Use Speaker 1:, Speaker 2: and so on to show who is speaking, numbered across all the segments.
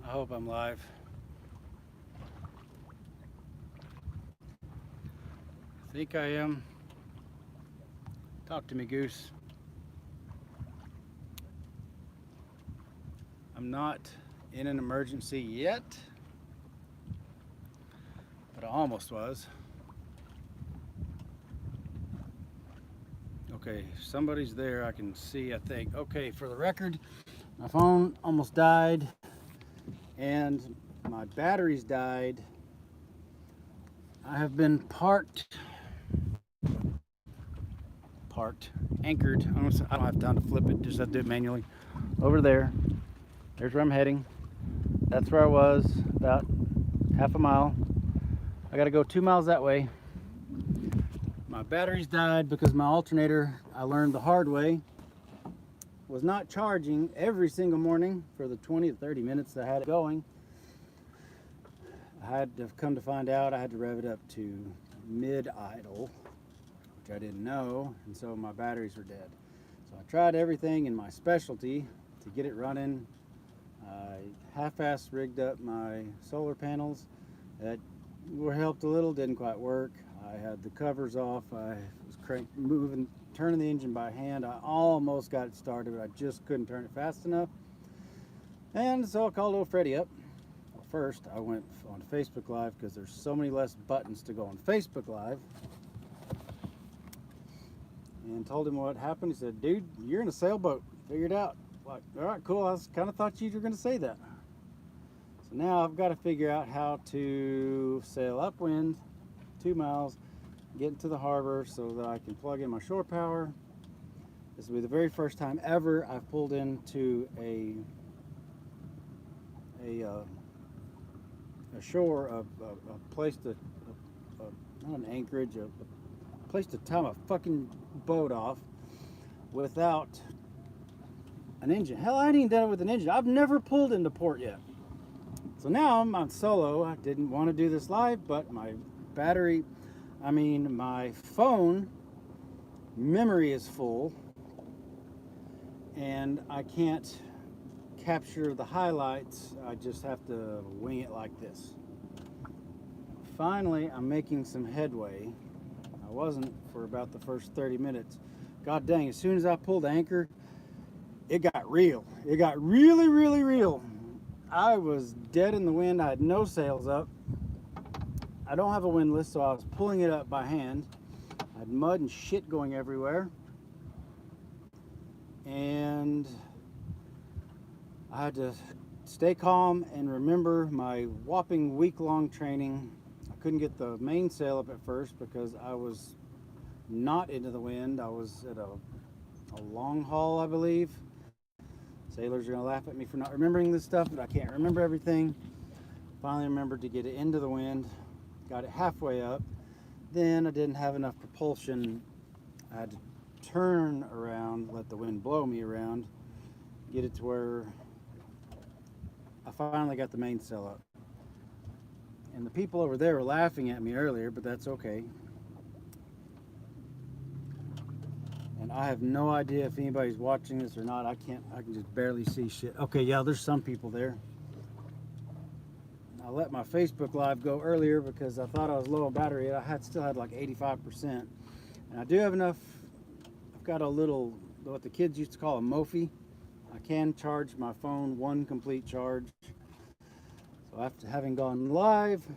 Speaker 1: I hope I'm live. I think I am. Talk to me, Goose. I'm not in an emergency yet, but I almost was. Okay, somebody's there. I can see, I think. Okay, for the record, my phone almost died and my batteries died. I have been anchored. I don't have time to flip it, just have to do it manually. Over there, there's where I'm heading. That's where I was, about half a mile. I gotta go 2 miles that way. My batteries died because my alternator, I learned the hard way, was not charging every single morning for the 20 to 30 minutes that I had it going. I had to come to find out I had to rev it up to mid-idle, which I didn't know, and so my batteries were dead. So I tried everything in my specialty to get it running. I half-assed rigged up my solar panels. That were helped a little, didn't quite work. I had the covers off. I was turning the engine by hand. I almost got it started, but I just couldn't turn it fast enough. And so I called old Freddie up. Well, first, I went on Facebook Live because there's so many less buttons to go on Facebook Live. And told him what happened. He said, "Dude, you're in a sailboat. Figured out." Like, all right, cool. I kind of thought you were going to say that. So now I've got to figure out how to sail upwind 2 miles, get into the harbor so that I can plug in my shore power. This will be the very first time ever I've pulled into a shore, a place to, not an anchorage, a place to tie my fucking boat off without an engine. Hell, I ain't even done it with an engine. I've never pulled into port yet. So now I'm on solo. I didn't want to do this live, but my my phone memory is full and I can't capture the highlights. I just have to wing it like this. Finally, I'm making some headway. I wasn't for about the first 30 minutes. God dang, as soon as I pulled anchor, it got real. It got really, really real. I was dead in the wind. I had no sails up. I don't have a windlass, so I was pulling it up by hand. I had mud and shit going everywhere. And I had to stay calm and remember my whopping week-long training. I couldn't get the mainsail up at first because I was not into the wind. I was at a long haul, I believe. Sailors are going to laugh at me for not remembering this stuff, but I can't remember everything. Finally remembered to get it into the wind. Got it halfway up. Then I didn't have enough propulsion. I had to turn around, let the wind blow me around, get it to where I finally got the mainsail up. And the people over there were laughing at me earlier, but that's okay. And I have no idea if anybody's watching this or not. I can just barely see shit. Okay, yeah, there's some people there. I let my Facebook Live go earlier because I thought I was low on battery. I still had like 85%. And I do have enough. I've got a little, what the kids used to call a Mophie. I can charge my phone one complete charge. So after having gone live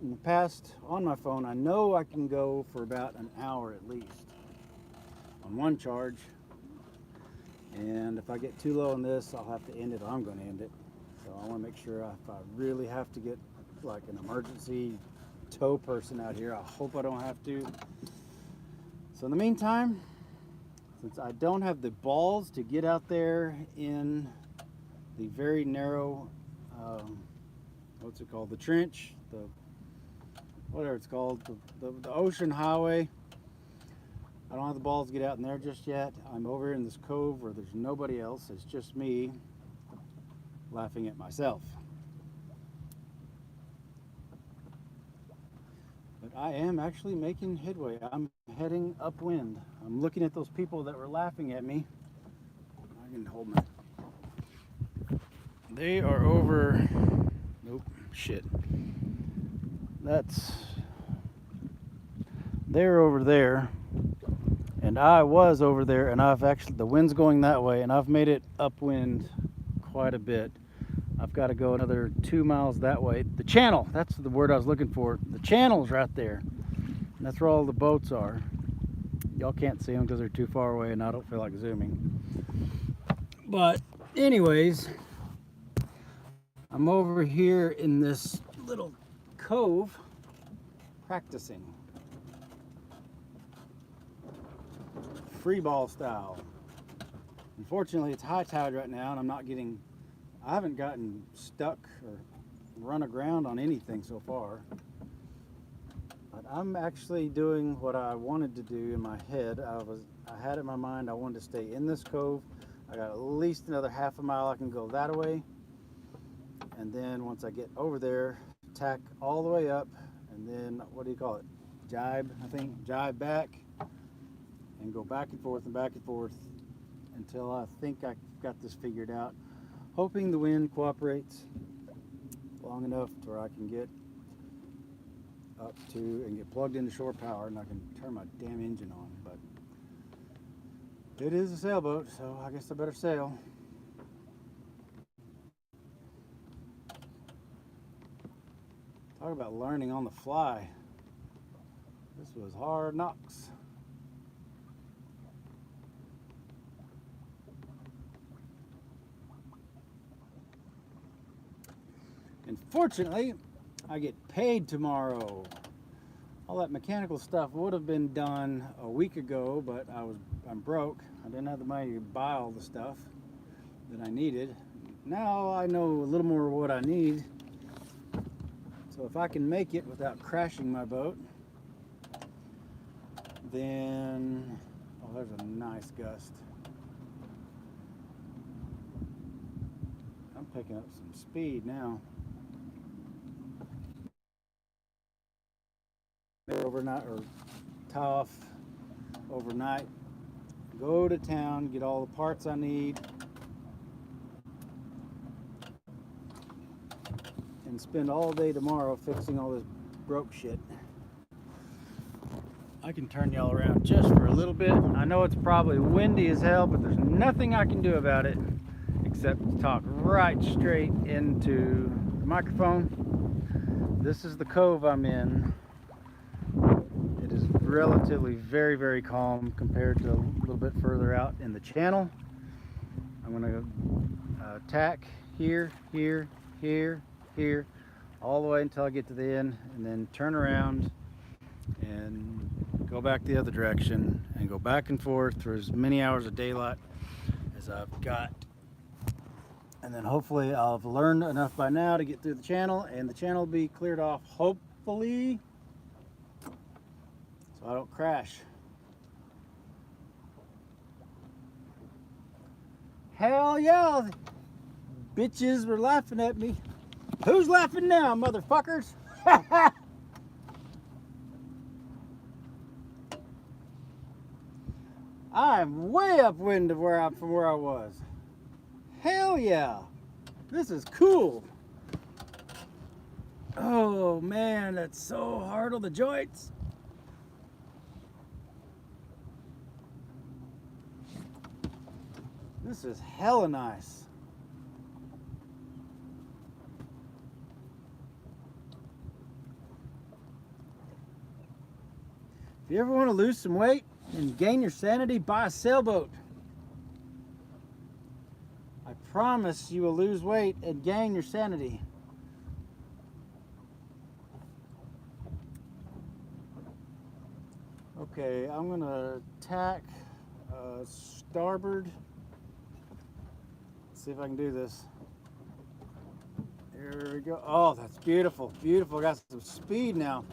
Speaker 1: in the past on my phone, I know I can go for about an hour at least on one charge. And if I get too low on this, I'll have to end it, or I'm going to end it. So I want to make sure if I really have to get like an emergency tow person out here, I hope I don't have to. So in the meantime, since I don't have the balls to get out there in the very narrow, what's it called, the trench, whatever it's called, the ocean highway, I don't have the balls to get out in there just yet. I'm over in this cove where there's nobody else. It's just me laughing at myself. But I am actually making headway. I'm heading upwind. I'm looking at those people that were laughing at me. I can hold my... They are over. Nope, shit. They're over there, and I was over there, and I've actually, the wind's going that way, and I've made it upwind quite a bit. I've got to go another 2 miles that way. The channel, that's the word I was looking for. The channel's right there. And that's where all the boats are. Y'all can't see them because they're too far away and I don't feel like zooming. But anyways, I'm over here in this little cove practicing. Free ball style. Unfortunately, it's high tide right now and I haven't gotten stuck or run aground on anything so far. But I'm actually doing what I wanted to do in my head. I had in my mind I wanted to stay in this cove. I got at least another half a mile I can go that way. And then once I get over there, tack all the way up, and then, what do you call it? Jibe, I think. Jibe back, and go back and forth until I think I got this figured out. Hoping the wind cooperates long enough to where I can get up to and get plugged into shore power and I can turn my damn engine on. But it is a sailboat, so I guess I better sail. Talk about learning on the fly. This was hard knocks. Unfortunately, I get paid tomorrow. All that mechanical stuff would have been done a week ago, but I'm broke. I didn't have the money to buy all the stuff that I needed. Now I know a little more of what I need. So if I can make it without crashing my boat, then, oh, there's a nice gust. I'm picking up some speed now. Overnight, or tie off overnight, go to town, get all the parts I need, and spend all day tomorrow fixing all this broke shit. I can turn y'all around just for a little bit. I know it's probably windy as hell, but there's nothing I can do about it except talk right straight into the microphone. This is the cove I'm in. It is relatively very, very calm compared to a little bit further out in the channel. I'm going to tack here, here, here, here, all the way until I get to the end, and then turn around and go back the other direction and go back and forth for as many hours of daylight as I've got. And then hopefully I've learned enough by now to get through the channel, and the channel will be cleared off, hopefully, so I don't crash. Hell yeah! Bitches were laughing at me. Who's laughing now, motherfuckers? I'm way upwind of from where I was. Hell yeah! This is cool. Oh man, that's so hard on the joints. This is hella nice. If you ever want to lose some weight and gain your sanity, buy a sailboat. I promise you will lose weight and gain your sanity. Okay, I'm gonna tack starboard. Let's see if I can do this. There we go. Oh, that's beautiful, beautiful. I got some speed now.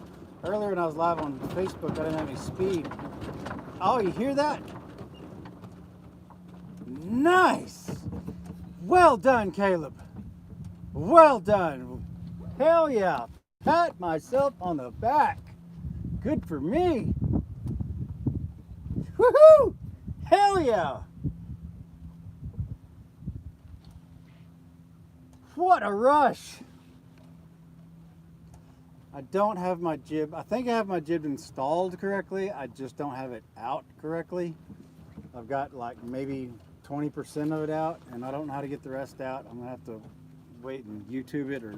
Speaker 1: Earlier when I was live on Facebook, I didn't have any speed. Oh, you hear that? Nice! Well done, Caleb. Well done. Hell yeah. Pat myself on the back. Good for me. Woohoo! Hell yeah. What a rush! I don't have my jib. I think I have my jib installed correctly. I just don't have it out correctly. I've got like maybe 20% of it out, and I don't know how to get the rest out. I'm gonna have to wait and YouTube it or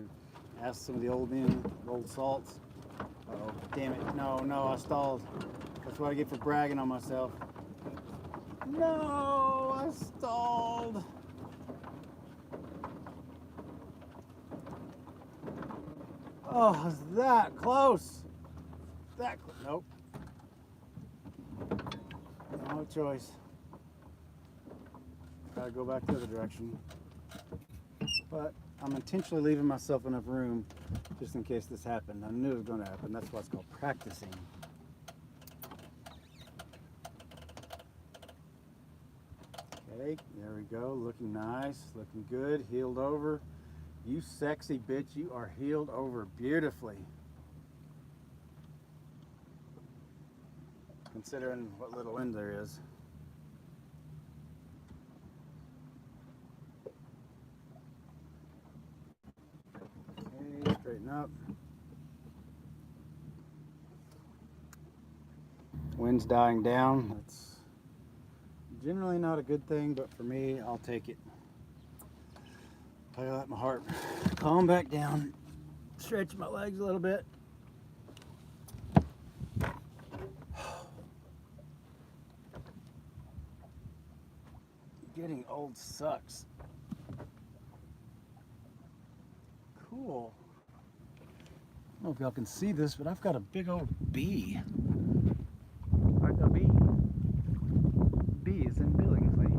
Speaker 1: ask some of the old men, old salts. Uh-oh, damn it. No, I stalled. That's what I get for bragging on myself. No, I stalled. Oh, is that close? Nope. No choice. Gotta go back the other direction. But I'm intentionally leaving myself enough room just in case this happened. I knew it was going to happen. That's why it's called practicing. Okay, there we go. Looking nice, looking good, healed over. You sexy bitch, you are healed over beautifully. Considering what little wind there is. Okay, straighten up. Wind's dying down. That's generally not a good thing, but for me, I'll take it. I let my heart calm back down, stretch my legs a little bit. Getting old sucks. Cool. I don't know if y'all can see this, but I've got a big old bee. Like a bee. Bee is in Billingsley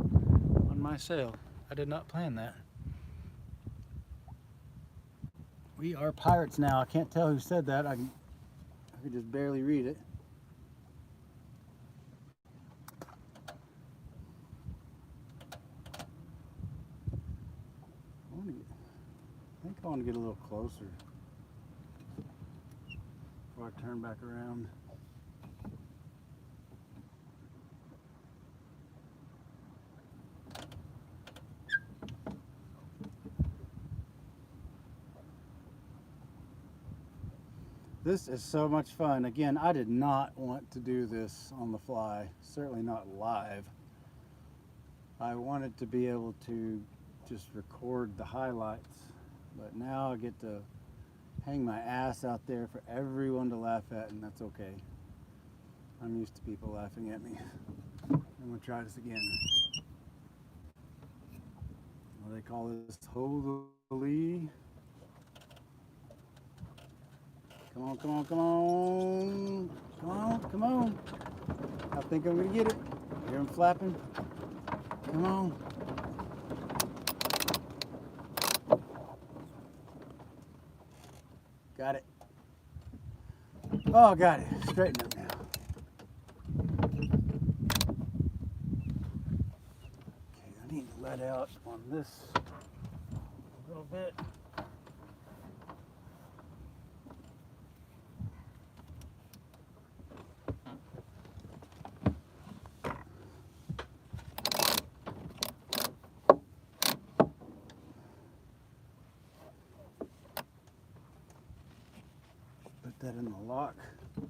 Speaker 1: on my sail. I did not plan that. We are pirates now. I can't tell who said that. I could just barely read it. I think I want to get a little closer before I turn back around. This is so much fun. Again, I did not want to do this on the fly, certainly not live. I wanted to be able to just record the highlights, but now I get to hang my ass out there for everyone to laugh at, and that's okay. I'm used to people laughing at me. I'm gonna try this again. What do they call this? Hold the lee. Come on, come on, come on. Come on, come on. I think I'm gonna get it. Hear him flapping. Come on. Got it. Oh, got it. Straighten up now. Okay, I need to let out on this a little bit. Put that in the lock. A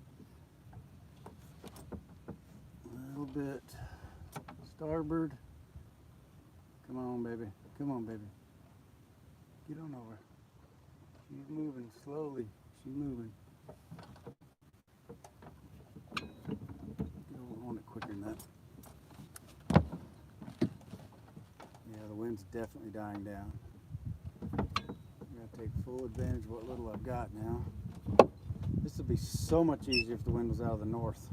Speaker 1: little bit starboard. Come on, baby. Come on, baby. Get on over. She's moving slowly. She's moving. You don't want it quicker than that. Yeah, the wind's definitely dying down. I'm going to take full advantage of what little I've got now. This would be so much easier if the wind was out of the north.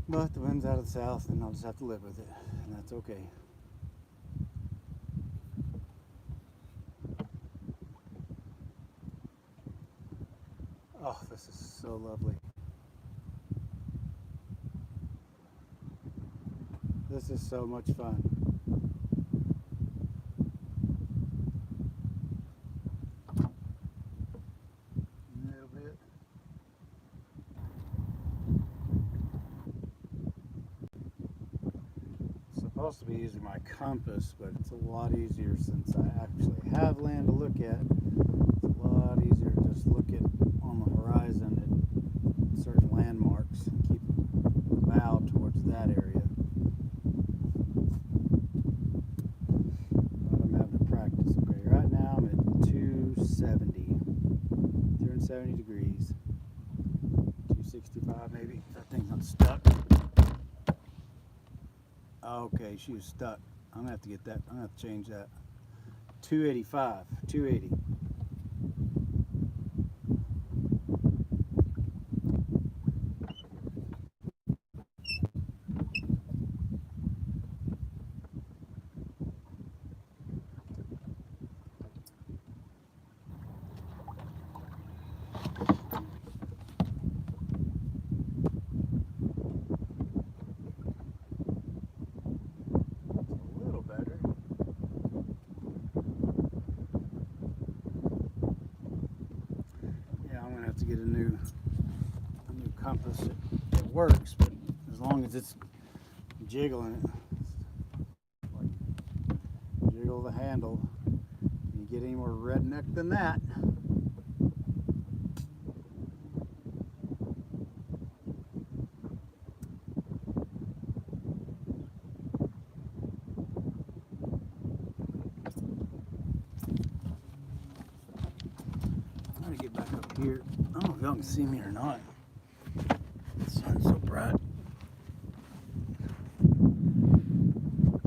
Speaker 1: But the wind's out of the south, and I'll just have to live with it, and that's okay. Oh, this is so lovely. This is so much fun. A little bit. supposed to be using my compass, but it's a lot easier since I actually have land to look at. It's a lot easier to just look at on the horizon at certain landmarks and keep the bow towards that area. But I'm having to practice. Okay, right now I'm at 270 degrees. 265 maybe. That thing's not stuck. Okay, she was stuck. I'm gonna have to get that. I'm gonna have to change that. 285, 280. To get a new compass. It works, but as long as it's jiggling it, like jiggle the handle, you get any more redneck than that. I'm gonna get back up here. I don't know if y'all can see me or not. The sun's so bright.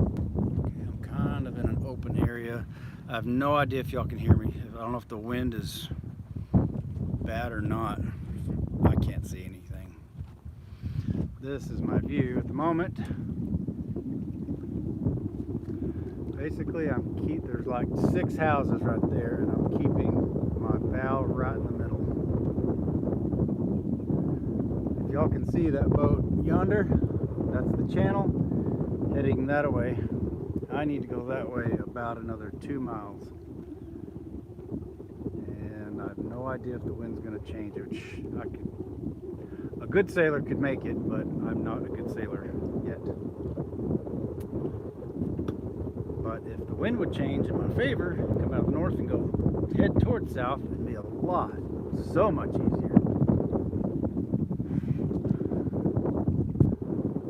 Speaker 1: Okay, I'm kind of in an open area. I have no idea if y'all can hear me. I don't know if the wind is bad or not. I can't see anything. This is my view at the moment. Basically, there's like 6 houses right there, and I'm keeping my bow right in the middle. If y'all can see that boat yonder, that's the channel heading that way. I need to go that way about another 2 miles, and I have no idea if the wind's going to change, which a good sailor could make it, but I'm not a good sailor yet. But if the wind would change in my favor, come out north and go head towards south, it'd be so much easier.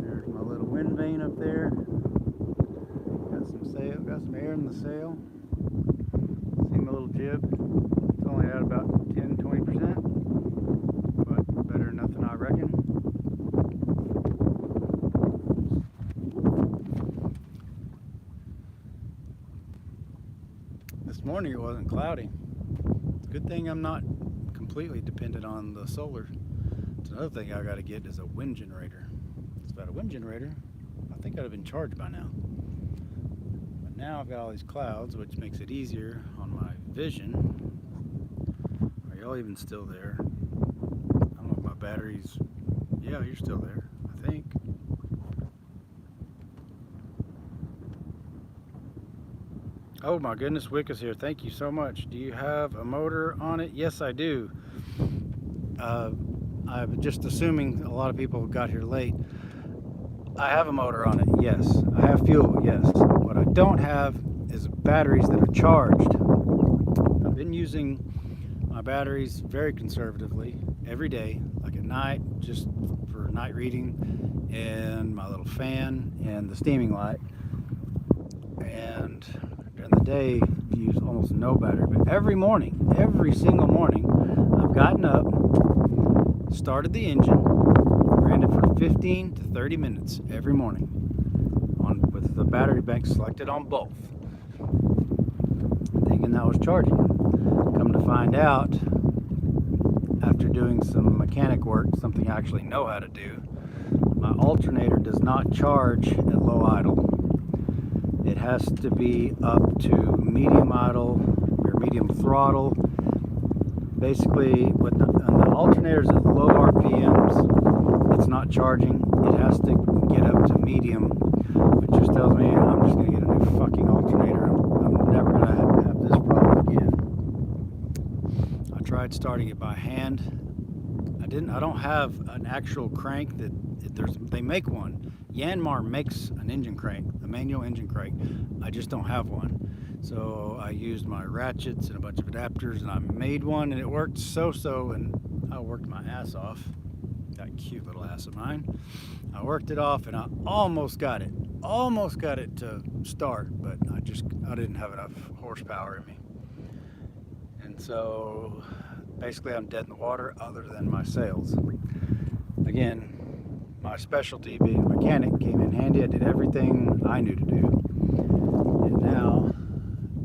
Speaker 1: There's my little wind vane up there. Got some air in the sail. See my little jib? It's only at about 10-20%, but better than nothing, I reckon. This morning it wasn't cloudy. Good thing I'm not completely dependent on the solar. It's another thing I gotta get is a wind generator. It's about a wind generator. I think I'd have been charged by now. But now I've got all these clouds, which makes it easier on my vision. Are y'all even still there? I don't know if my battery's... Yeah, you're still there, I think. Oh my goodness, Wick is here. Thank you so much. Do you have a motor on it? Yes, I do. I'm just assuming a lot of people got here late. I have a motor on it, yes. I have fuel, yes. What I don't have is batteries that are charged. I've been using my batteries very conservatively every day, like at night, just for night reading, and my little fan and the steaming light. And during the day, use almost no battery. But every morning, every single morning, I've gotten up, started the engine, ran it for 15 to 30 minutes every morning with the battery bank selected on both, thinking that was charging. Come to find out, after doing some mechanic work, something I actually know how to do, my alternator does not charge at low idle. It has to be up to medium idle or medium throttle. Basically, on the alternators at low RPMs, it's not charging. It has to get up to medium, which just tells me I'm just going to get a new fucking alternator. I'm never going to have this problem again. I tried starting it by hand. I don't have an actual crank they make one. Yanmar makes an engine crank, a manual engine crank. I just don't have one. So I used my ratchets and a bunch of adapters and I made one, and it worked so-so, and I worked my ass off. That cute little ass of mine. I worked it off and I almost got it. Almost got it to start, but I didn't have enough horsepower in me. And so basically I'm dead in the water other than my sails. Again, my specialty being a mechanic came in handy. I did everything I knew to do. And now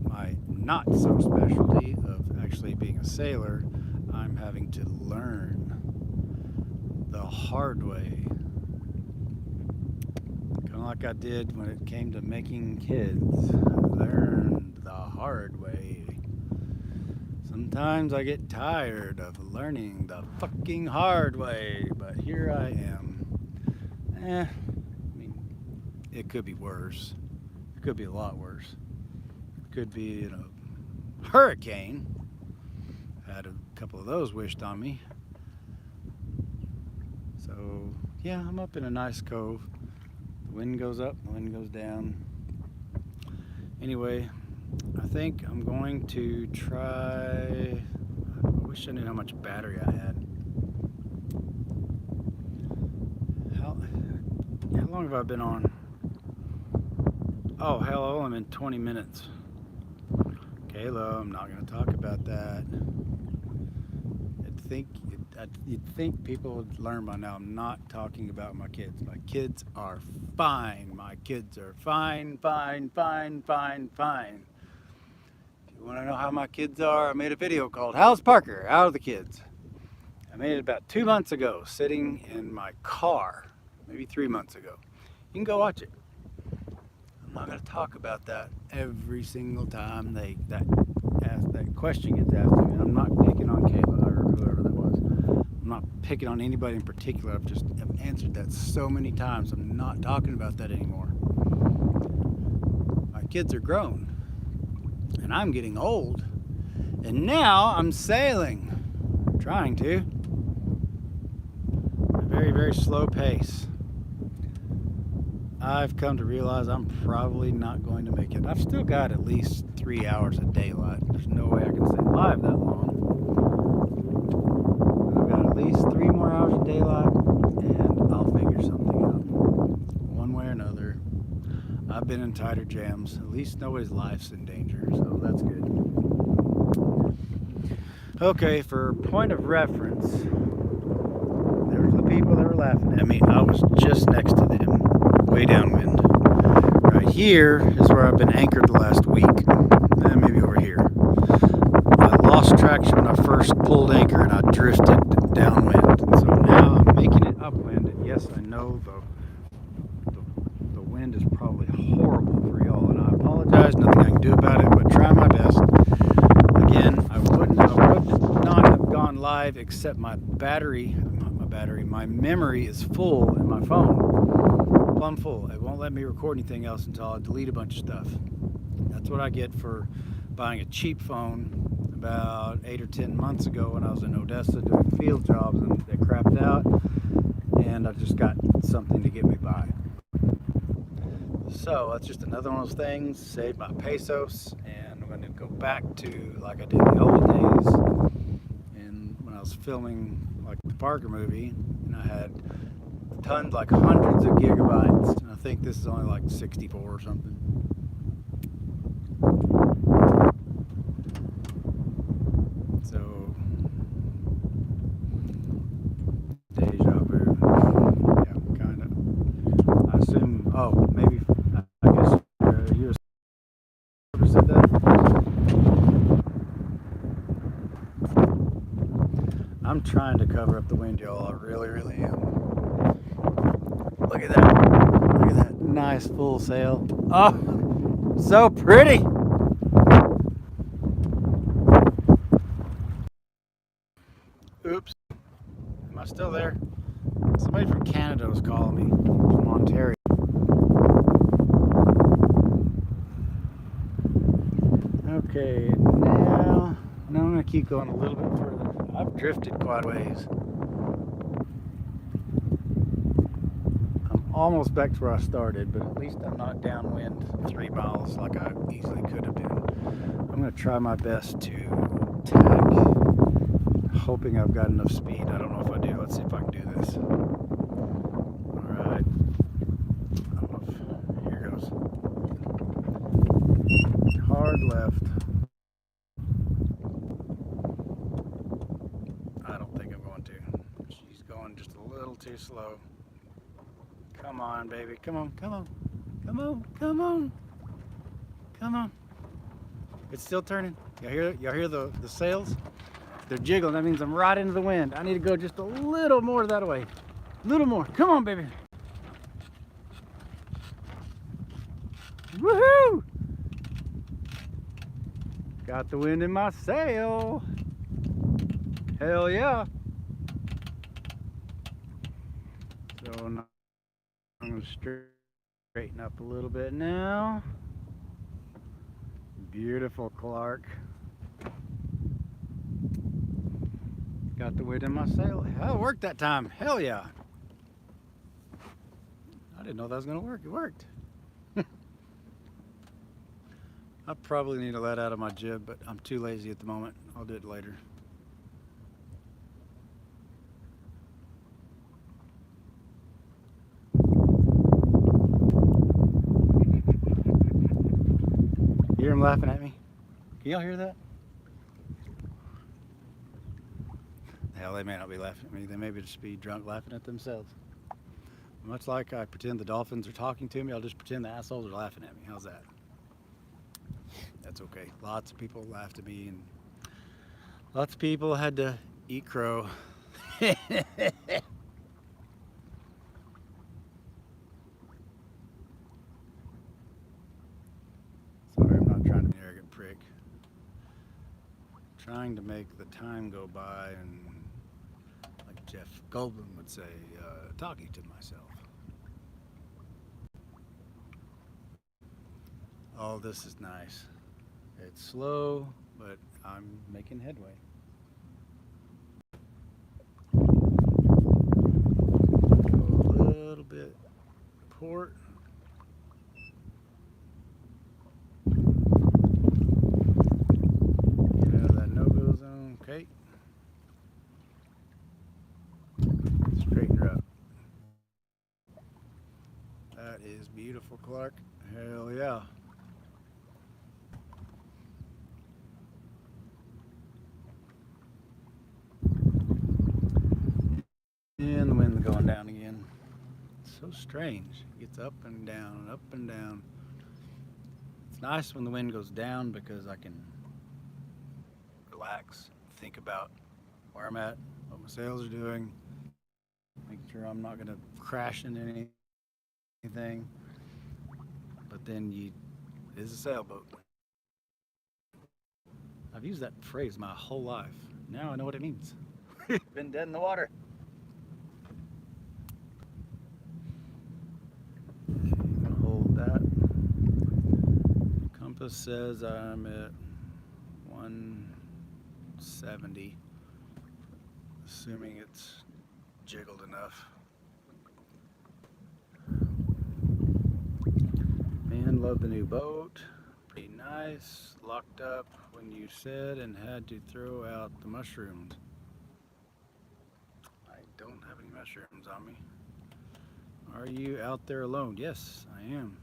Speaker 1: my not so specialty of actually being a sailor, I'm having to learn the hard way. Kind of like I did when it came to making kids. I learned the hard way. Sometimes I get tired of learning the fucking hard way, but here I am. I mean, it could be worse. It could be a lot worse. It could be, a hurricane. Had a couple of those wished on me. So, yeah, I'm up in a nice cove. The wind goes up, the wind goes down. Anyway, I think I'm going to try. I wish I knew how much battery I had. How long have I been on? Oh, hello, I'm in 20 minutes. Kayla, I'm not going to talk about that. You'd think people would learn by now. I'm not talking about my kids. My kids are fine. My kids are fine, fine, fine, fine, fine. If you want to know how my kids are, I made a video called How's Parker? How are the kids? I made it about 2 months ago, sitting in my car, maybe 3 months ago. You can go watch it. I'm not going to talk about that every single time that question gets asked to me. I'm not picking on Kayla or whoever that was. I'm not picking on anybody in particular. I've answered that so many times. I'm not talking about that anymore. My kids are grown, and I'm getting old, and now I'm sailing. Trying to. At a very, very slow pace. I've come to realize I'm probably not going to make it. I've still got at least 3 hours of daylight. There's no way I can stay alive that long. I've got at least 3 more hours of daylight, and I'll figure something out. One way or another. I've been in tighter jams. At least nobody's life's in danger, so that's good. Okay, for point of reference, there were the people that were laughing at me. I was just next to them. Way downwind. Right here is where I've been anchored the last week. Maybe over here. I lost traction when I first pulled anchor and I drifted downwind. And so now I'm making it upwind. And yes, I know the wind is probably horrible for y'all, and I apologize. Nothing I can do about it, but try my best. Again, I would not have gone live except my memory is full in my phone. Plumb full. It won't let me record anything else until I delete a bunch of stuff. That's what I get for buying a cheap phone about 8 or 10 months ago when I was in Odessa doing field jobs, and they crapped out, and I just got something to get me by. So that's just another one of those things. Saved my pesos, and I'm going to go back to like I did in the old days, and when I was filming like the Parker movie, and I had tons, like hundreds of gigabytes, and I think this is only like 64 or something. So deja vu. Yeah, kind of. I assume. Oh, maybe. I guess you said that. I'm trying to cover up the wind, y'all. I really, really am. Look at that. Look at that nice full sail. Oh, so pretty. Oops. Am I still there? Somebody from Canada was calling me, from Ontario. Okay, now I'm going to keep going a little bit further. I've drifted quite a ways. I'm almost back to where I started, but at least I'm not downwind 3 miles like I easily could have been. I'm going to try my best to tag, hoping I've got enough speed. I don't know if I do. Let's see if I can do this. Alright. I don't know if, here goes. Hard left. I don't think I'm going to. She's going just a little too slow. Come on, baby. Come on, come on. Come on, come on. Come on. It's still turning. Y'all hear the sails? They're jiggling. That means I'm right into the wind. I need to go just a little more that way. A little more. Come on, baby. Woohoo! Got the wind in my sail. Hell yeah. So now I'm going to straighten up a little bit now. Beautiful, Clark. Got the wind in my sail. Hell, it worked that time. Hell yeah. I didn't know that was going to work. It worked. I probably need to let out of my jib, but I'm too lazy at the moment. I'll do it later. You hear them laughing at me? Can y'all hear that? Hell, they may not be laughing at me. They may just be drunk laughing at themselves. Much like I pretend the dolphins are talking to me, I'll just pretend the assholes are laughing at me. How's that? That's okay. Lots of people laughed at me, and lots of people had to eat crow. Sorry, I'm not trying to be an arrogant prick. I'm trying to make the time go by, and like Jeff Goldblum would say, talking to myself. Oh, this is nice. It's slow, but I'm making headway. Go a little bit port. Get out of that no-go zone. Okay. Straighten her up. That is beautiful, Clark. Hell yeah. And the wind going down again. It's so strange. It gets up and down and up and down. It's nice when the wind goes down because I can relax, think about where I'm at, what my sails are doing, making sure I'm not going to crash into anything. But then it is a sailboat. I've used that phrase my whole life. Now I know what it means. Been dead in the water. Hold that. Compass says I'm at 170, assuming it's jiggled enough. Man, love the new boat. Pretty nice. Locked up when you said and had to throw out the mushrooms. I don't have any mushrooms on me. Are you out there alone? Yes, I am.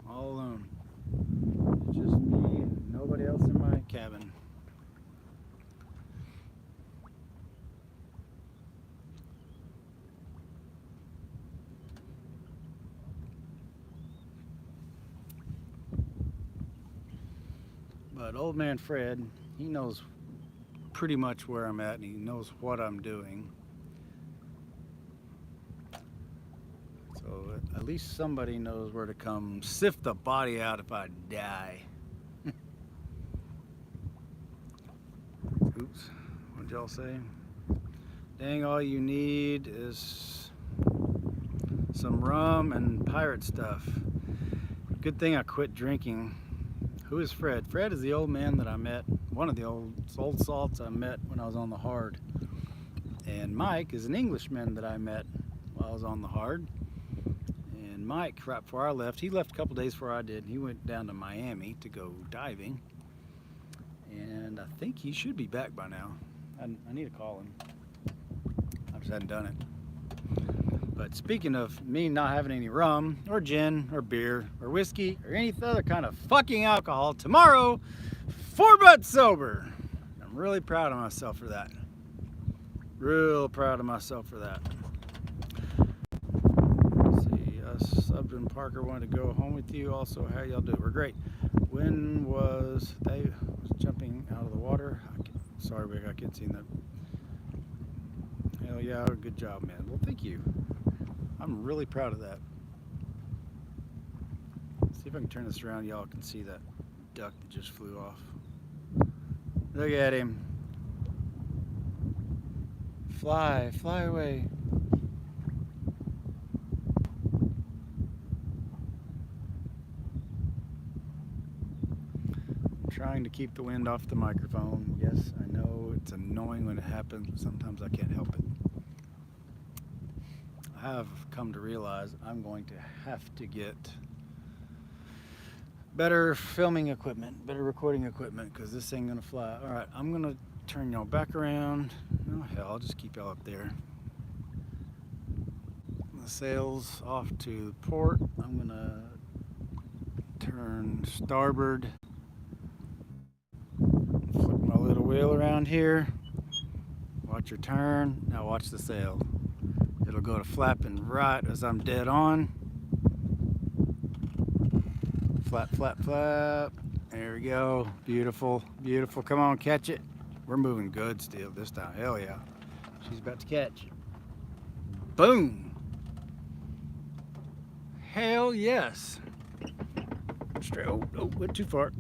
Speaker 1: All alone. It's just me and nobody else in my cabin. But old man Fred, he knows pretty much where I'm at and he knows what I'm doing. So at least somebody knows where to come sift the body out if I die. Oops, what'd y'all say? Dang, all you need is some rum and pirate stuff. Good thing I quit drinking. Who is Fred? Fred is the old man that I met, one of the old salts I met when I was on the hard. And Mike is an Englishman that I met while I was on the hard. Mike, right before I left, he left a couple days before I did. He went down to Miami to go diving. And I think he should be back by now. I need to call him. I just hadn't done it. But speaking of me not having any rum or gin or beer or whiskey or any other kind of fucking alcohol, tomorrow, 4 months sober. I'm really proud of myself for that. Real proud of myself for that. Let's see, us, Subden Parker wanted to go home with you. Also, how y'all do? We're great. When was they jumping out of the water? Sorry, Rick, I can't see that. Hell yeah, good job, man. Well, thank you. I'm really proud of that. See if I can turn this around. Y'all can see that duck that just flew off. Look at him. Fly, fly away. I'm trying to keep the wind off the microphone. Yes, I know it's annoying when it happens, but sometimes I can't help it. I have come to realize I'm going to have to get better filming equipment, better recording equipment, because this ain't gonna fly. All right, I'm gonna turn y'all back around. Oh hell, I'll just keep y'all up there. The sails off to port. I'm gonna turn starboard. Flip my little wheel around here. Watch your turn. Now watch the sail. It'll go to flapping right as I'm dead on. Flap, flap, flap. There we go. Beautiful, beautiful. Come on, catch it. We're moving good still this time. Hell yeah. She's about to catch. Boom. Hell yes. Straight. Oh, went too far.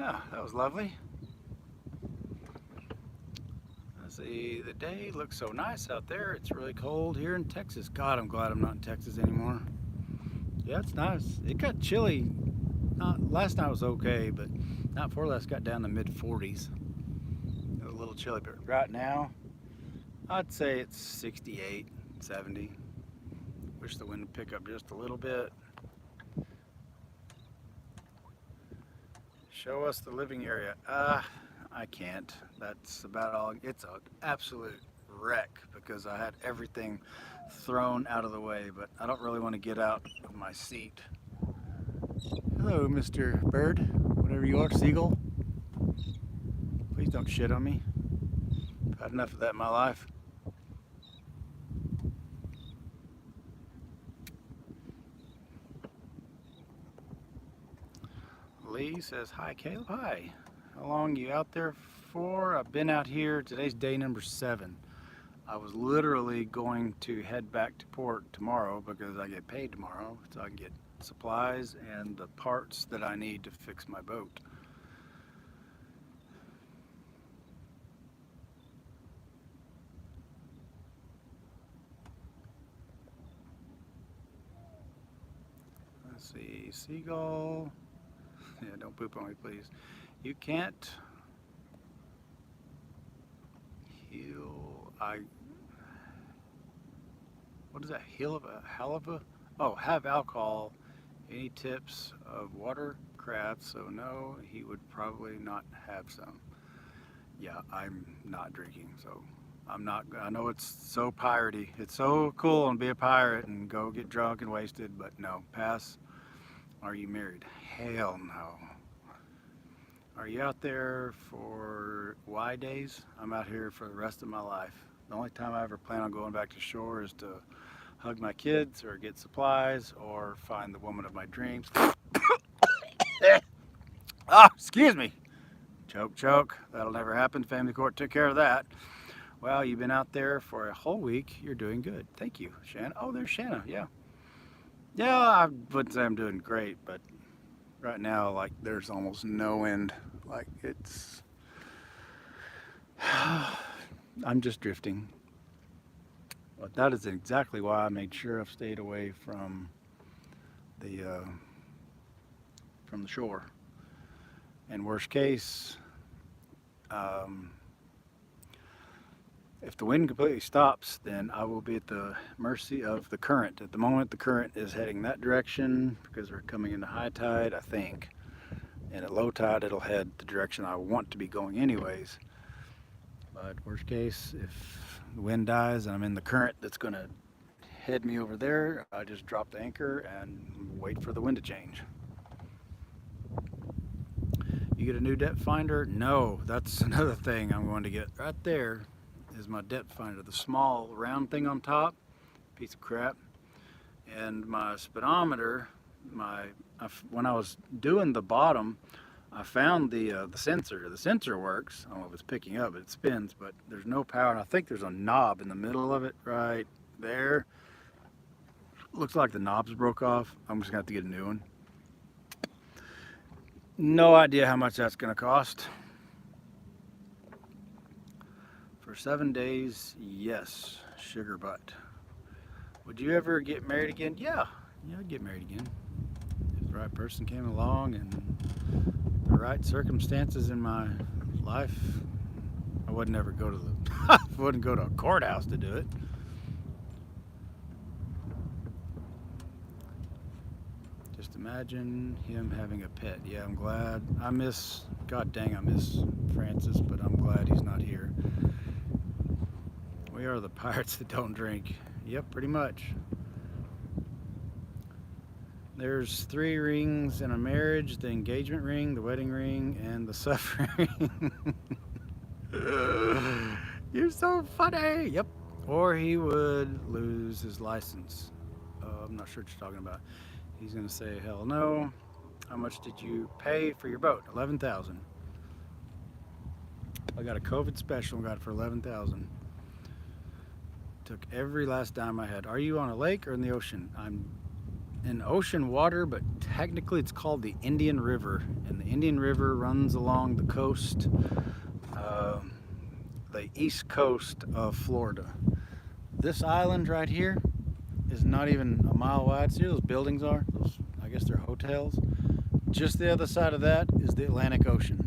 Speaker 1: Oh, that was lovely. See, the day looks so nice out there. It's really cold here in Texas. God, I'm glad I'm not in Texas anymore. Yeah, it's nice. It got chilly. Last night was okay, but not before last got down to mid 40s. It was a little chilly, but right now, I'd say it's 68, 70. Wish the wind would pick up just a little bit. Show us the living area. I can't. That's about all. It's an absolute wreck because I had everything thrown out of the way, but I don't really want to get out of my seat. Hello, Mr. Bird, whatever you are, seagull. Please don't shit on me. I've had enough of that in my life. Lee says, hi, Caleb. Hi. How long are you out there for? I've been out here. Today's day number 7. I was literally going to head back to port tomorrow because I get paid tomorrow, so I can get supplies and the parts that I need to fix my boat. Let's see, seagull. Yeah, don't poop on me, please. You can't heal. What is that? Heal of a halibut? Oh, have alcohol. Any tips of watercraft? So no, he would probably not have some. Yeah, I'm not drinking, so I'm not. I know it's so piratey. It's so cool and be a pirate and go get drunk and wasted, but no, pass. Are you married? Hell no. Are you out there for Y days? I'm out here for the rest of my life. The only time I ever plan on going back to shore is to hug my kids or get supplies or find the woman of my dreams. Oh, excuse me. Choke, choke. That'll never happen. Family court took care of that. Well, you've been out there for a whole week. You're doing good. Thank you, Shanna. Oh, there's Shanna. Yeah. Yeah, I wouldn't say I'm doing great, but right now, like, there's almost no wind. Like, it's... I'm just drifting. But that is exactly why I made sure I've stayed away from the shore. And worst case, if the wind completely stops, then I will be at the mercy of the current. At the moment, the current is heading that direction because we're coming into high tide, I think. And at low tide, it'll head the direction I want to be going anyways. But worst case, if the wind dies and I'm in the current that's going to head me over there, I just drop the anchor and wait for the wind to change. You get a new depth finder? No, that's another thing I'm going to get. Right there is my depth finder, the small round thing on top, piece of crap. And my speedometer, when I was doing the bottom, I found the sensor. The sensor works. I don't know if it's picking up, it spins, but there's no power. And I think there's a knob in the middle of it right there. Looks like the knob's broke off. I'm just gonna have to get a new one. No idea how much that's gonna cost. For 7 days, yes, sugar butt. Would you ever get married again? Yeah, I'd get married again. If the right person came along and the right circumstances in my life, I would never go to the I wouldn't go to a courthouse to do it. Just imagine him having a pet. Yeah, I'm glad. God dang, I miss Francis, but I'm glad he's not here. We are the pirates that don't drink. Yep, pretty much. There's 3 rings in a marriage: the engagement ring, the wedding ring, and the suffering. You're so funny. Yep. Or he would lose his license. I'm not sure what you're talking about. He's gonna say hell no. How much did you pay for your boat? $11,000. I got a COVID special and got it for $11,000. Took every last dime I had. Are you on a lake or in the ocean? I'm in ocean water, but technically it's called the Indian River, and the Indian River runs along the coast, the east coast of Florida. This island right here is not even a mile wide. See where those buildings are? I guess they're hotels. Just the other side of that is the Atlantic Ocean.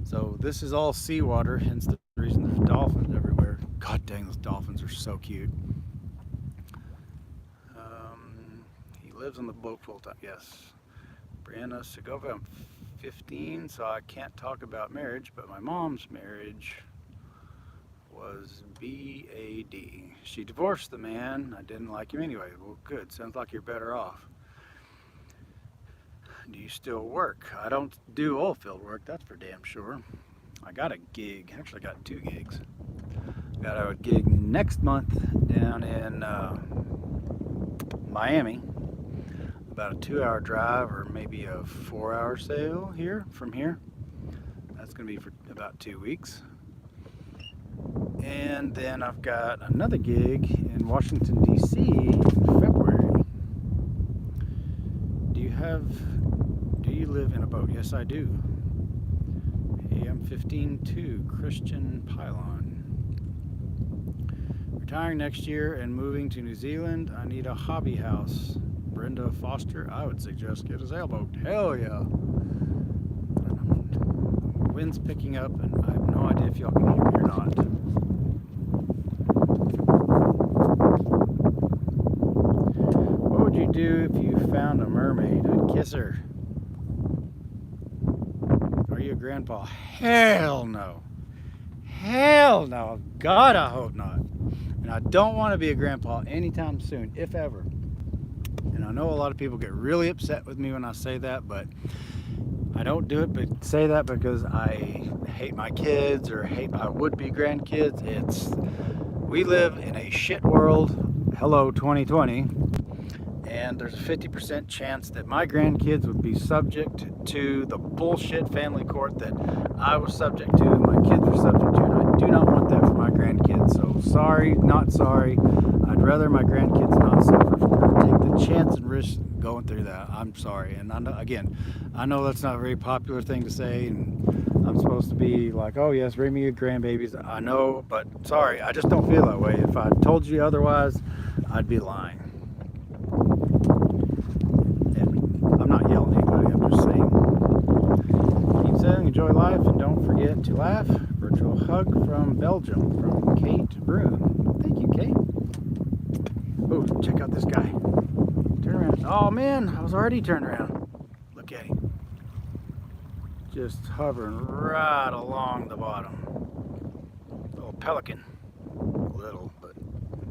Speaker 1: So this is all seawater, hence the reason there's dolphins everywhere. God dang, those dolphins are so cute. He lives on the boat full time. Yes. Brianna Segovia, I'm 15, so I can't talk about marriage, but my mom's marriage was B.A.D. She divorced the man. I didn't like him anyway. Well, good. Sounds like you're better off. Do you still work? I don't do oil field work, that's for damn sure. I got a gig. Actually, I got 2 gigs. Got a gig next month down in Miami. About a 2-hour drive, or maybe a 4-hour sail from here. That's going to be for about 2 weeks. And then I've got another gig in Washington, D.C. in February. Do you live in a boat? Yes, I do. Hey, I'm 15 too. Christian Pylon. Retiring next year and moving to New Zealand. I need a hobby house. Brenda Foster. I would suggest get a sailboat. Hell yeah. The wind's picking up and I have no idea if y'all can hear me or not. What would you do if you found a mermaid? I'd kiss her. Are you a grandpa? Hell no. Hell no. God, I hope not. And I don't want to be a grandpa anytime soon, if ever. And I know a lot of people get really upset with me when I say that, but I don't do it, but say that because I hate my kids or hate my would-be grandkids. We live in a shit world. Hello, 2020. And there's a 50% chance that my grandkids would be subject to the bullshit family court that I was subject to, my kids were subject to, and I do not want that for my grandkids. So sorry, not sorry. I'd rather my grandkids not suffer or take the chance and risk going through that. I'm sorry. And I know that's not a very popular thing to say, and I'm supposed to be like, oh yes, bring me your grandbabies. I know, but sorry, I just don't feel that way. If I told you otherwise, I'd be lying. And I'm not yelling at anybody, I'm just saying. Meant to Laugh. Virtual hug from Belgium, from Kate Broom. Thank you, Kate. Oh, check out this guy. Turn around. Oh man, I was already turned around. Look at him. Just hovering right along the bottom. Little pelican. Little, but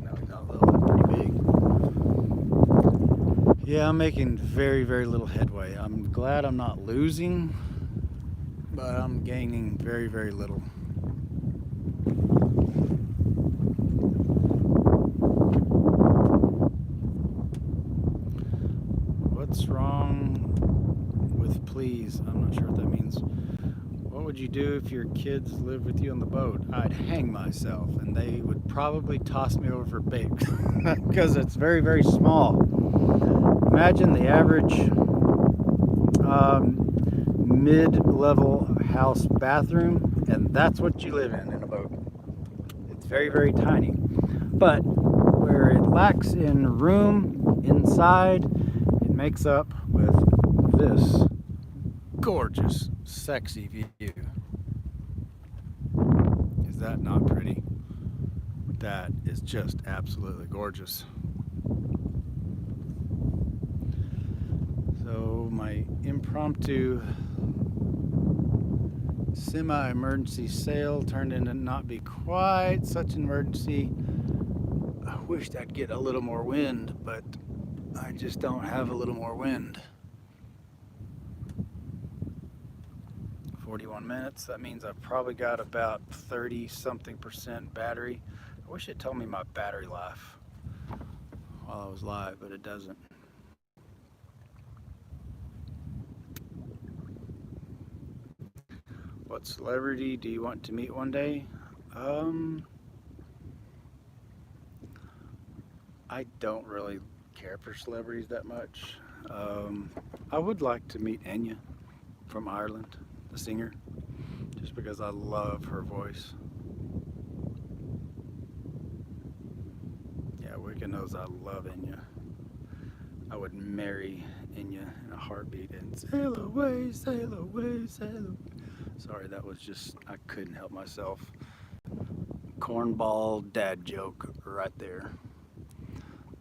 Speaker 1: no, he's not little, he's pretty big. Yeah, I'm making very, very little headway. I'm glad I'm not losing, but I'm gaining very, very little. What's wrong with please? I'm not sure what that means. What would you do if your kids lived with you on the boat? I'd hang myself, and they would probably toss me over for bait because it's very, very small. Imagine the average mid-level house bathroom, and that's what you live in a boat. It's very, very tiny. But where it lacks in room inside, it makes up with this gorgeous, sexy view. Is that not pretty? That is just absolutely gorgeous. So my impromptu semi-emergency sail turned into not be quite such an emergency. I wished I'd get a little more wind, but I just don't have a little more wind. 41 minutes, that means I've probably got about 30-something% battery. I wish it told me my battery life while I was live, but it doesn't. What celebrity do you want to meet one day? I don't really care for celebrities that much. I would like to meet Enya from Ireland, the singer, just because I love her voice. Yeah, Wicca knows I love Enya. I would marry Enya in a heartbeat and sail away, sail away, sail away. Sorry, that was just, I couldn't help myself. Cornball dad joke right there.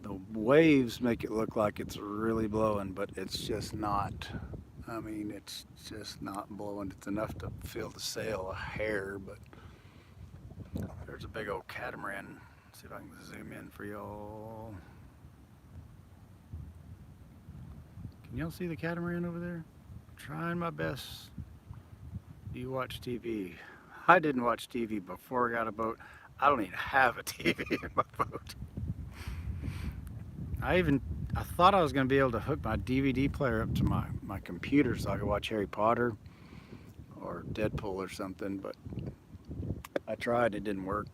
Speaker 1: The waves make it look like it's really blowing, but it's just not. I mean, it's just not blowing. It's enough to fill the sail a hair, but there's a big old catamaran. Let's see if I can zoom in for y'all. Can y'all see the catamaran over there? I'm trying my best. Do you watch TV? I didn't watch TV before I got a boat. I don't even have a TV in my boat. I thought I was going to be able to hook my DVD player up to my computer so I could watch Harry Potter or Deadpool or something, but I tried, it didn't work.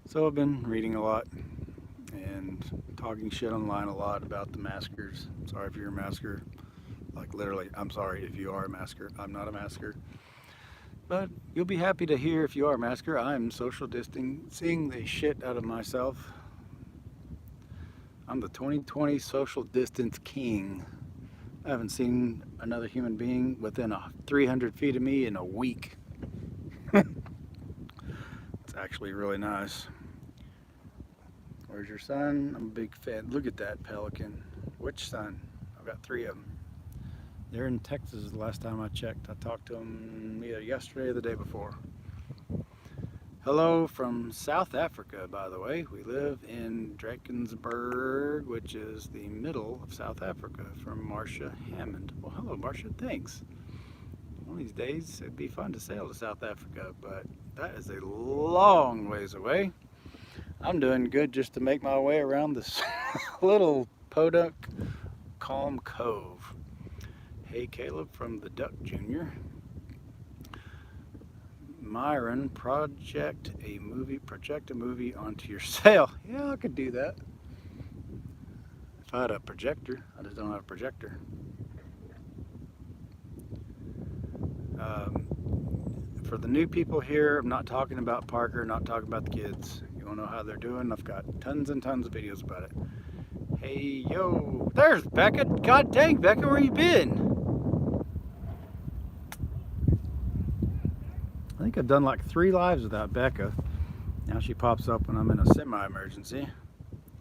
Speaker 1: So I've been reading a lot and talking shit online a lot about the maskers. Sorry if you're a masker. Like literally, I'm sorry if you are a masker. I'm not a masker. But you'll be happy to hear if you are a masker. I'm social distancing the shit out of myself. I'm the 2020 social distance king. I haven't seen another human being within 300 feet of me in a week. It's actually really nice. Where's your son? I'm a big fan. Look at that pelican. Which son? I've got 3 of them. They're in Texas the last time I checked. I talked to them either yesterday or the day before. Hello from South Africa, by the way. We live in Drakensberg, which is the middle of South Africa, from Marcia Hammond. Well, hello, Marcia. Thanks. One of these days, it'd be fun to sail to South Africa, but that is a long ways away. I'm doing good just to make my way around this little podunk calm cove. Hey, Caleb from the Duck Jr. Myron, project a movie onto your sail. Yeah, I could do that. If I had a projector, I just don't have a projector. For the new people here, I'm not talking about Parker, not talking about the kids. You want to know how they're doing? I've got tons and tons of videos about it. Hey, yo, there's Becca. God dang, Becca, where you been? I think I've done like 3 lives without Becca. Now she pops up when I'm in a semi-emergency.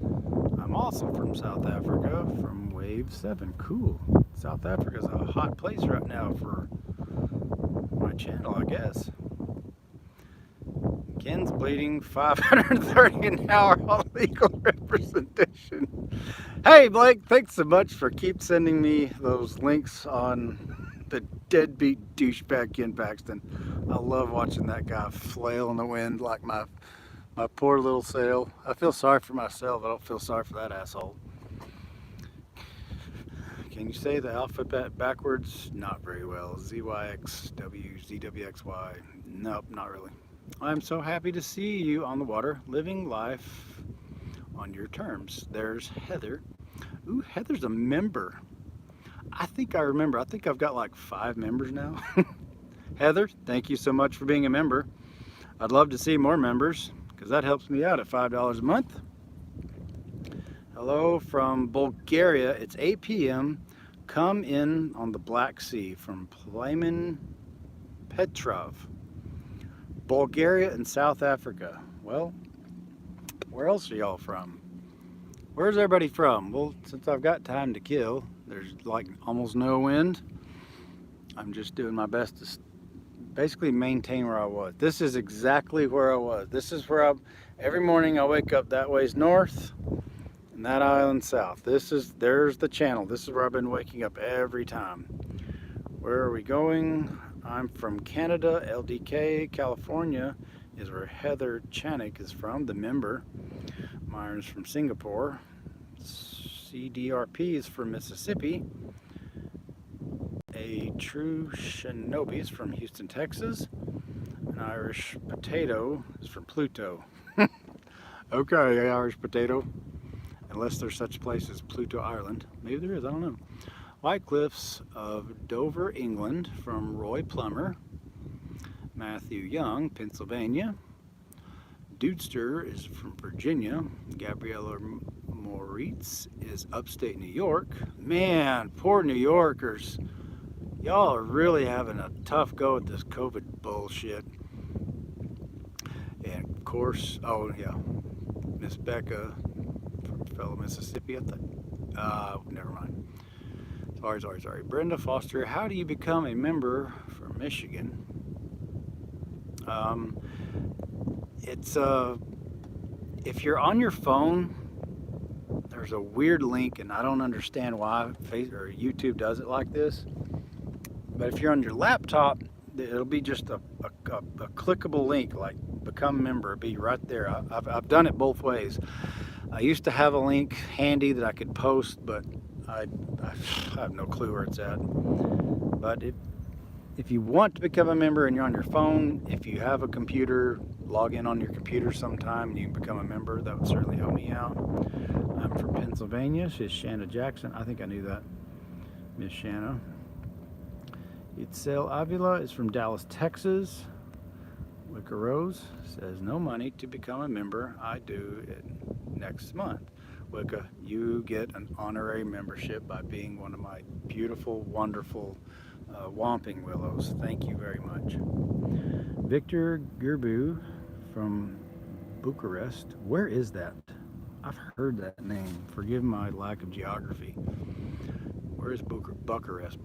Speaker 1: I'm also from South Africa, from Wave 7. Cool. South Africa's a hot place right now for my channel, I guess. Ken's bleeding $530 an hour on legal representation. Hey Blake, thanks so much for keep sending me those links on the deadbeat douchebag Ken Paxton. I love watching that guy flail in the wind like my poor little sail. I feel sorry for myself. I don't feel sorry for that asshole. Can you say the alphabet backwards? Not very well. ZYXW, ZWXY. Nope, not really. I'm so happy to see you on the water, living life on your terms. There's Heather. Ooh, Heather's a member. I think I remember. I think I've got like 5 members now. Heather, thank you so much for being a member. I'd love to see more members because that helps me out at $5 a month. Hello from Bulgaria. It's 8 p.m. Come in on the Black Sea from Plamen Petrov. Bulgaria and South Africa. Well, where else are y'all from? Where's everybody from? Well, since I've got time to kill, there's like almost no wind. I'm just doing my best to basically maintain where I was. This is exactly where I was. This is where every morning I wake up that ways north and that island south. There's the channel. This is where I've been waking up every time. Where are we going? I'm from Canada. LDK, California is where Heather Chanik is from, the member. Myron's from Singapore. CDRP is from Mississippi. A true shinobi is from Houston, Texas. An Irish potato is from Pluto. Okay, Irish potato. Unless there's such a place as Pluto Island. Maybe there is, I don't know. White Cliffs of Dover, England, from Roy Plummer. Matthew Young, Pennsylvania. Dudester is from Virginia. Gabriella Moritz is upstate New York. Man, poor New Yorkers. Y'all are really having a tough go at this COVID bullshit. And of course, oh yeah, Miss Becca, fellow Mississippi, I thought, never mind. Sorry. Brenda Foster, how do you become a member from Michigan? If you're on your phone, there's a weird link, and I don't understand why Facebook or YouTube does it like this. But if you're on your laptop, it'll be just a clickable link, like become a member. It'll be right there. I've done it both ways. I used to have a link handy that I could post, but I have no clue where it's at. But if you want to become a member and you're on your phone, if you have a computer, log in on your computer sometime and you can become a member. That would certainly help me out. I'm from Pennsylvania. She's Shanna Jackson. I think I knew that. Miss Shanna. Itzel Avila is from Dallas, Texas. Wicker Rose says, no money to become a member. I do it next month. Wicca, you get an honorary membership by being one of my beautiful, wonderful Whomping Willows. Thank you very much. Victor Gerbu from Bucharest. Where is that? I've heard that name. Forgive my lack of geography. Where is Bucharest?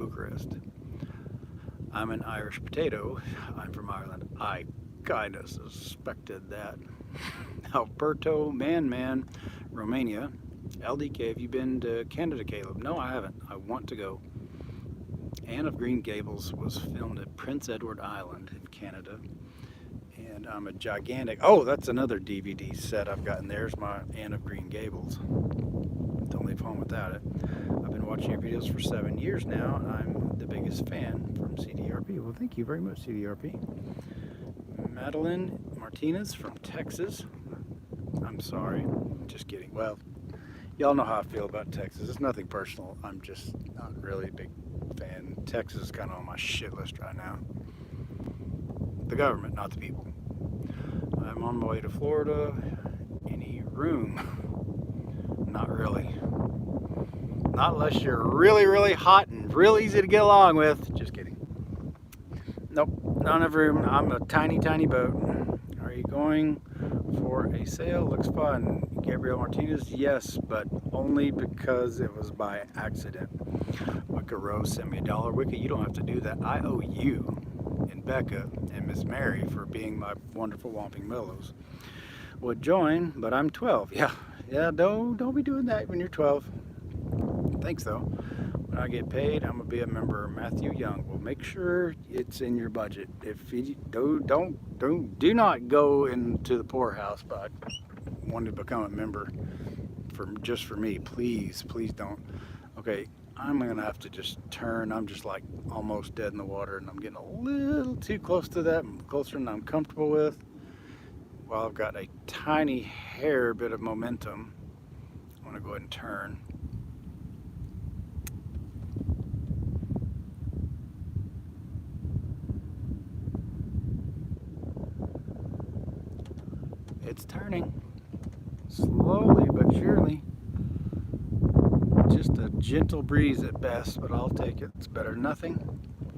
Speaker 1: I'm an Irish potato. I'm from Ireland. I kind of suspected that. Alberto Man, Romania. LDK, have you been to Canada, Caleb? No, I haven't. I want to go. Anne of Green Gables was filmed at Prince Edward Island in Canada. And I'm a gigantic... Oh, that's another DVD set I've gotten. There's my Anne of Green Gables. Don't leave home without it. I've been watching your videos for 7 years now, and I'm the biggest fan from CDRP. Well, thank you very much, CDRP. Madeline Martinez from Texas. I'm sorry. Just kidding. Well, y'all know how I feel about Texas. It's nothing personal. I'm just not really a big fan. Texas is kind of on my shit list right now. The government, not the people. I'm on my way to Florida. Any room? Not really. Not unless you're really, really hot and real easy to get along with. Just kidding. Nope. None of room. I'm a tiny, tiny boat. Are you going for a sail? Looks fun. Gabriel Martinez, yes, but only because it was by accident. Wicca Rose sent me $1. Wicca, you don't have to do that. I owe you and Becca and Miss Mary for being my wonderful Whomping Willows. Would join, but I'm 12. Yeah, don't be doing that when you're 12. Thanks though. When I get paid, I'm gonna be a member. Matthew Young. Well, make sure it's in your budget. If you do not go into the poorhouse by wanting to become a member just for me. Please don't. Okay, I'm gonna have to just turn. I'm just like almost dead in the water, and I'm getting a little too close to that, closer than I'm comfortable with. While I've got a tiny hair bit of momentum, I'm gonna go ahead and turn. It's turning slowly but surely. Just a gentle breeze at best, but I'll take it. It's better than nothing.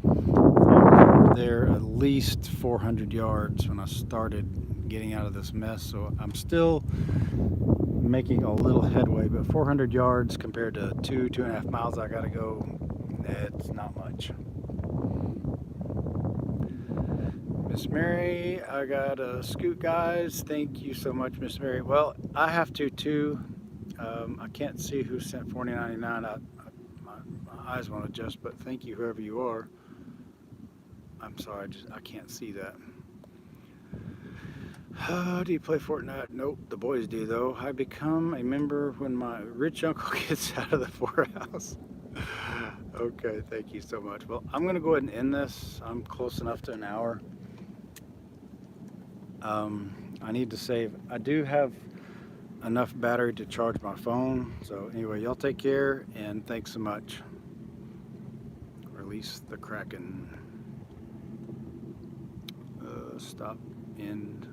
Speaker 1: I was over there at least 400 yards when I started getting out of this mess, so I'm still making a little headway, but 400 yards compared to 2.5 miles I gotta go, it's not much. Miss Mary, I got a scoot, guys. Thank you so much, Miss Mary. Well, I have to too. I can't see who sent $40.99. My eyes won't adjust, but thank you, whoever you are. I'm sorry, I can't see that. Do you play Fortnite? Nope, the boys do though. I become a member when my rich uncle gets out of the poorhouse. Okay, thank you so much. Well, I'm gonna go ahead and end this. I'm close enough to an hour. I need to save. I do have enough battery to charge my phone. So anyway, y'all take care and thanks so much. Release the Kraken. Stop. End.